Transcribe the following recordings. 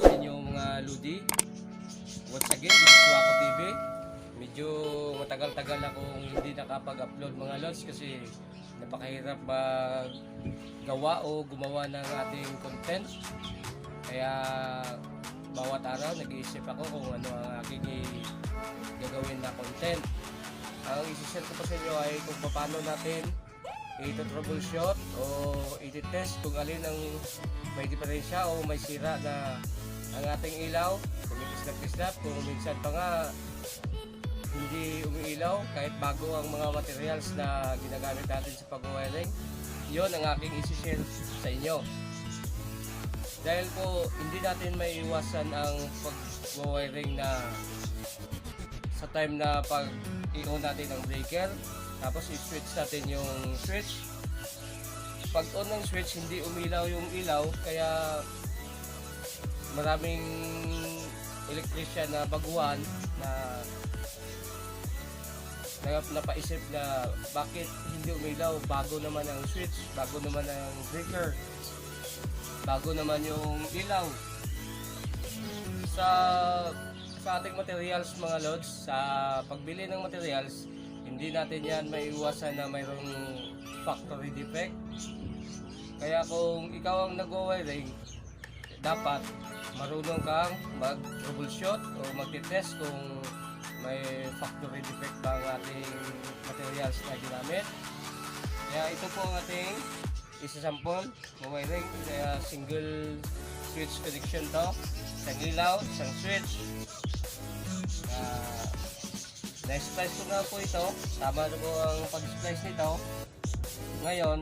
sa inyo mga Ludi. Once again, this is Wako TV. Medyo matagal-tagal akong hindi nakapag-upload mga lods kasi napakahirap magawa o gumawa ng ating content. Kaya bawat araw nag-iisip ako kung ano ang aking gagawin na content. Ang isi-share ko pa sa inyo ay kung paano natin ito-troubleshoot o iti-test kung alin ang may diferensya o may sira na ang ating ilaw. Kumikislap-kislap, kung minsan pa nga hindi umiilaw kahit bago ang mga materials na ginagamit natin sa pag-wiring. Yun ang aking isi-share sa inyo. Dahil po hindi natin maiiwasan ang pag-wiring na sa time na pag-i-on natin ang breaker, tapos i-switch natin yung switch. Pag on ng switch, hindi umilaw yung ilaw, kaya maraming electrician na baguhan na napaisip na bakit hindi umilaw, bago naman ang switch, bago naman ang breaker, bago naman yung ilaw. Sa ating materials mga lods, sa pagbili ng materials, hindi natin yan maiiwasan na mayroong factory defect. Kaya kung ikaw ang nag-wiring, dapat marunong kang mag-troubleshoot o mag-test kung may factory defect ba ang ating materials na ginamit. Kaya ito po ang ating isa-sample ng wiring. Kaya single switch connection to, isang ilaw, isang switch. Na-splice ko na po ito. Tama na po ang pag-splice nito. Ngayon,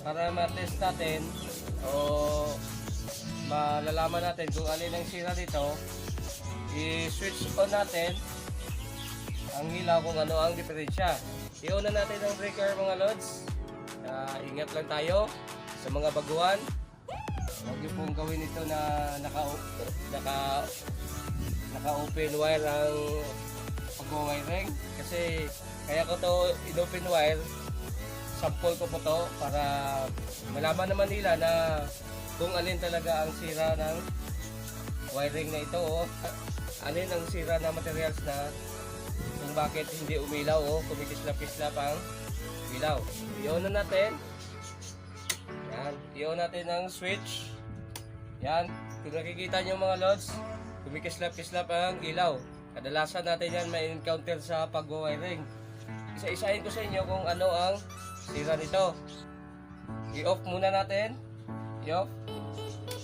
para ma-test natin o malalaman natin kung alin ang sira dito, i-switch on natin ang ilaw kung ano ang diferensya. I-on na natin ang breaker mga lods. Ingat lang tayo sa mga baguhan. Huwag niyo pong gawin ito na naka-open wire ang pag-wiring, kasi kaya ko to in-open wire, sample ko po to para malaman naman nila na kung alin talaga ang sira ng wiring na ito o alin ang sira na materials na kung bakit hindi umilaw o kumikislap-kislap ang ilaw. I-on na natin. Yan, i-on natin ang switch. Yan, kung nakikita nyo mga lods, kumikislap-kislap ang ilaw. Kadalasan natin yan may encounter sa pag-wiring. Isa-isahin ko sa inyo kung ano ang sira nito. I-off muna natin. I-off.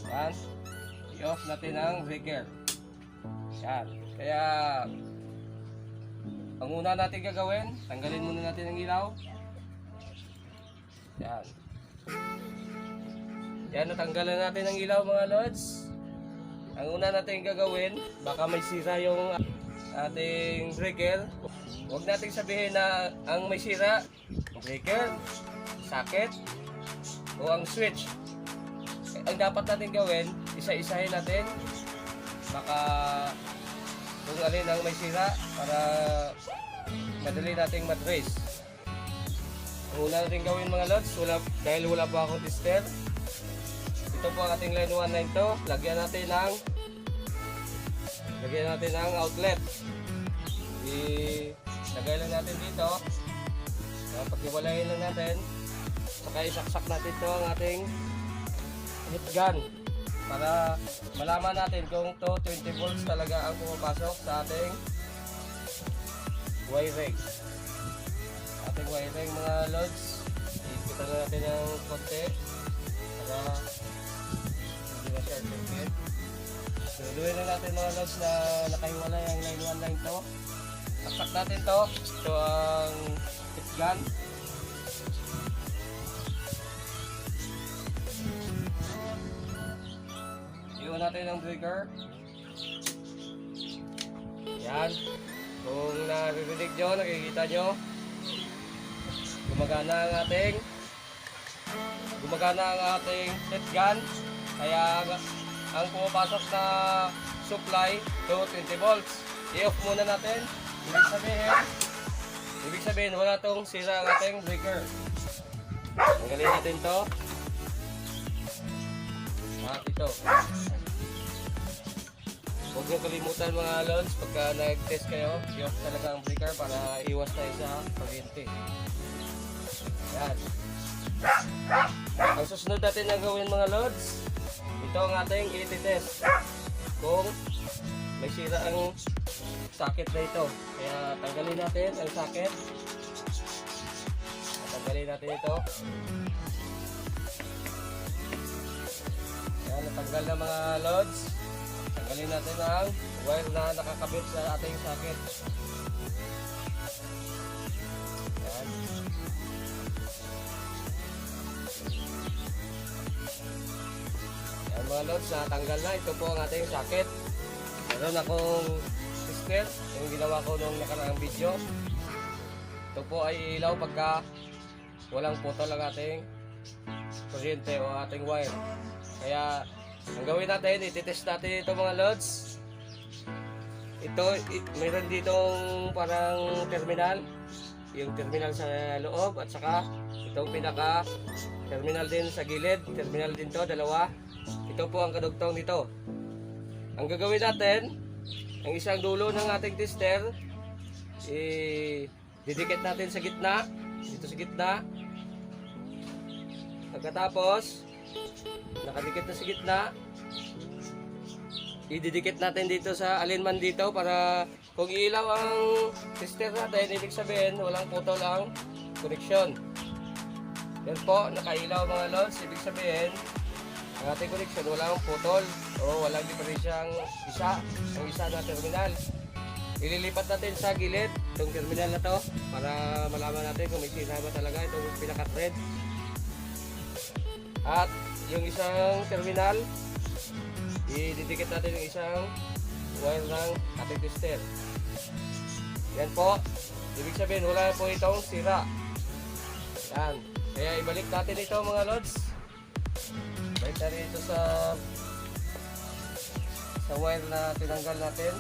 Yan. I-off natin ang breaker. Yan. Kaya ang una natin gagawin, tanggalin muna natin ang ilaw. Yan. Yan, natanggalan natin ang ilaw mga lods. Ang una natin gagawin, baka may sira yung ating breaker. Huwag natin sabihin na ang may sira, breaker, socket, o ang switch. Ang dapat natin gawin, isa-isahin natin. Baka kung alin ang may sira para madali nating matrace. Ang una natin gawin mga lods, dahil wala pa akong tester. Ito po ang ating line 192. Lagyan natin ng outlet. Ilagay lang natin dito. Paghiwalayin lang natin. Saka isaksak natin ito ang ating heat gun para malaman natin kung to 20 volts talaga ang pumapasok sa ating wiring. Ating wiring mga lods. Ikutan na natin ng konti para hindi na short circuit. Luluin na natin mga lods na nakahiwalay ang line 1 line to. Saksak natin to. Ito ang heat gun. I-on natin ang breaker. Yan. Kung naririnig nyo, nakikita nyo, gumagana ang ating heat gun. Kaya ang pumapasok na supply to 20 volts. I-off muna natin. Ibig sabihin wala tong sira ang ating breaker. Tanggalin natin to. At ito. niyo kalimutan mga lods, pagka nag-test kayo, i-off talaga ang breaker para iwas tayo sa kuryente. Yan. Ang susunod natin na gawin mga lods, ito ang ating i-test kung may sira ang socket na ito. Kaya tanggalin natin ang socket. Tanggalin natin ito. Yan, natanggal na mga lods. Tanggalin natin ang wire na nakakabit sa ating socket. Yan. Yan mga lods, natanggal na. Ito po ang ating socket. Meron akong tester, yung ginawa ko nung nakaraang video. Ito po ay ilaw pagka walang putol ang ating kuryente o ating wire. Kaya ang gawin natin, ititest natin ito mga lods. Ito, mayroon ditong parang terminal, yung terminal sa loob at saka itong pinaka terminal din sa gilid, terminal din to, dalawa. Ito po ang kadugtong nito. Ang gagawin natin, ang isang dulo ng ating tester, didikit natin sa gitna, dito sa gitna. Pagkatapos, nakadikit na sa gitna, ididikit natin dito sa alinman dito para kung ilaw ang tester natin, ibig sabihin walang putol ang koneksyon. Yan po, nakailaw mga lods, ibig sabihin ang ating koneksyon walang putol o walang diferensyang ang isa na terminal. Ililipat natin sa gilid itong terminal na to para malaman natin kung may sira ba talaga itong pinaka-thread. At yung isang terminal, ididikit natin yung isang wire ng ating tester. Yan po, ibig sabihin wala po itong sira. Yan, kaya ibalik natin ito mga lods. Balik natin ito sa wire na tinanggal natin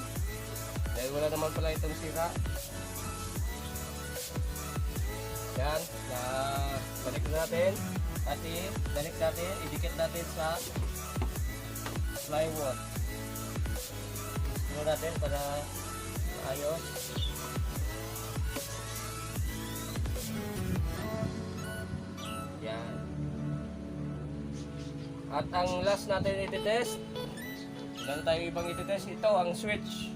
dahil wala naman pala itong sira. Yan, balik natin at ibalik natin, idikit natin sa plywood. Ito natin para ayos. Yan. At ang last natin ititest, wala tayong ibang ititest, ito ang switch.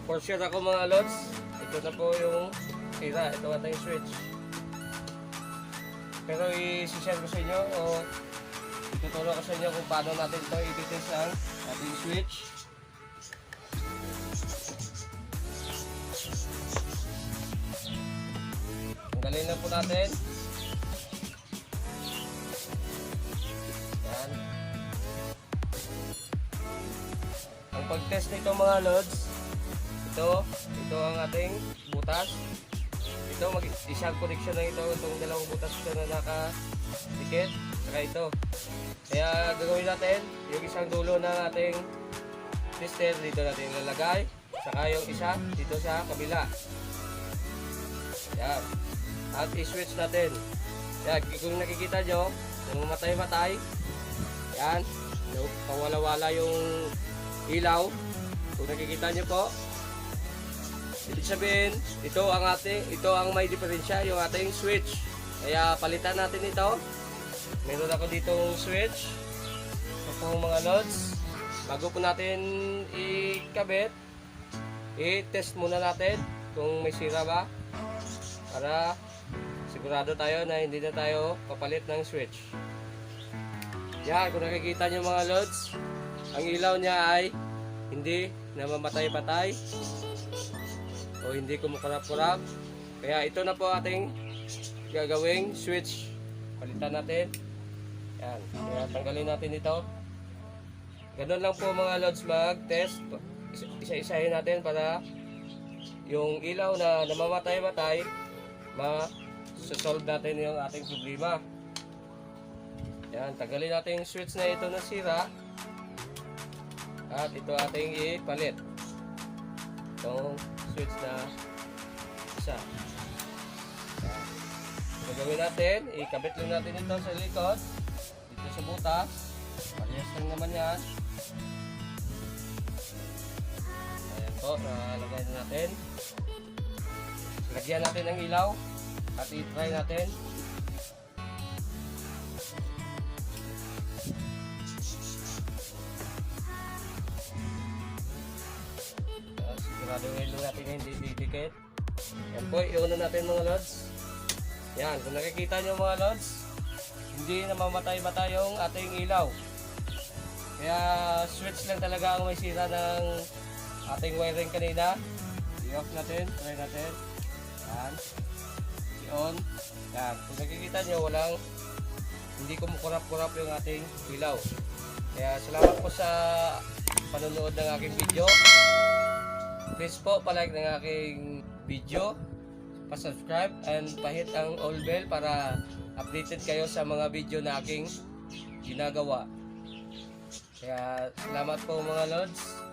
For sure ako mga lods, ito na po yung sira, ito ang ating switch. Pero i-share ko sa inyo o ituturo ko sa inyo kung paano natin ito ititest ang ating switch. Tanggalin na po natin. Yan. Ang pag-test nito mga lods, ito ang ating butas. Ito isang connection lang ito, itong dalawang butas na nakadikit, saka ito. Kaya gagawin natin yung isang dulo ng ating tester dito natin ilalagay, saka yung isa dito sa kabila. Yan. At i-switch natin. Yan, kung nakikita nyo, nung matay-matay, yan, pawala-wala yung ilaw. Kung nakikita nyo po, ibig sabihin, ito ang may diferensya, yung ating switch. Kaya palitan natin ito. Meron ako ditong switch. Ito po mga lods. Bago po natin ikabit, i-test muna natin kung may sira ba. Para sigurado tayo na hindi na tayo papalit ng switch. Yan, kung nakikita nyo mga lods, ang ilaw niya ay hindi namamatay-patay o hindi kumukurap-kurap. Kaya ito na po ating gagawing switch. Palitan natin. Yan. Kaya tanggalin natin ito. Ganun lang po mga lods mag-test. Isa-isahin natin para yung ilaw na namamatay-matay ma-solve natin yung ating problema. Yan. Tanggalin natin yung switch na ito na sira. At ito ating ipalit. Itong switch na isa. Gagawin natin, ikabit lang natin ito sa likod, dito sa butas. Parehas lang naman yan. Ayan po, nalagay na natin. Lagyan natin ng ilaw at i-try natin. Sigurado ilaw natin hindi didikit. Yan po, iunan natin mga lods. Yan, kung nakikita nyo mga lods, hindi namamatay-matay yung ating ilaw. Kaya switch lang talaga ang may sira ng ating wiring kanina. I-off natin, try natin. Yan. I-on. Yan, kung nakikita nyo, hindi kumukurap-kurap yung ating ilaw. Kaya salamat po sa panonood ng aking video. Please po, palike ng aking video, pa-subscribe and pahit ang all bell para updated kayo sa mga video na aking ginagawa. Kaya salamat po mga lods.